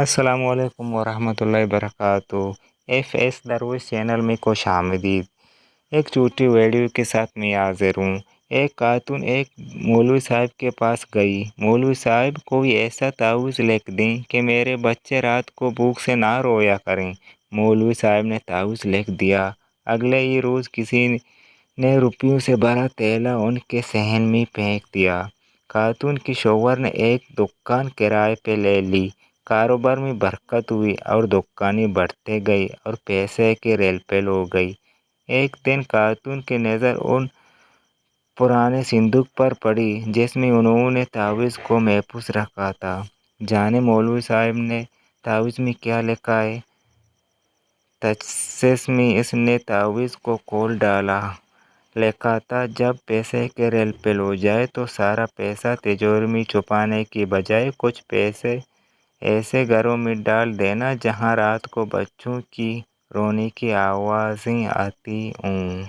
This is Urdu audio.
السلام علیکم ورحمۃ اللہ وبرکاتہ۔ ایف ایس درویش چینل میں خوش آمدید۔ ایک چھوٹی ویڈیو کے ساتھ میں حاضر ہوں۔ ایک خاتون ایک مولوی صاحب کے پاس گئی۔ مولوی صاحب کوئی ایسا تعویذ لکھ دیں کہ میرے بچے رات کو بھوک سے نہ رویا کریں۔ مولوی صاحب نے تعویذ لکھ دیا۔ اگلے ہی روز کسی نے روپیوں سے بھرا تھیلا ان کے صحن میں پھینک دیا۔ خاتون کے شوہر نے ایک دکان کرائے پہ لے لی۔ کاروبار میں برکت ہوئی اور دکانیں بڑھتے گئی اور پیسے کی ریل پیل ہو گئی۔ ایک دن خاتون کی نظر ان پرانے صندوق پر پڑی جس میں انہوں نے تعویذ کو محفوظ رکھا تھا۔ جانے مولوی صاحب نے تعویذ میں کیا لکھا ہے؟ تجسس میں اس نے تعویذ کو کھول ڈالا۔ لکھا تھا، جب پیسے کی ریل پیل ہو جائے تو سارا پیسہ تجوری میں چھپانے کی بجائے کچھ پیسے ایسے گھروں میں ڈال دینا جہاں رات کو بچوں کی رونے کی آوازیں آتی ہوں۔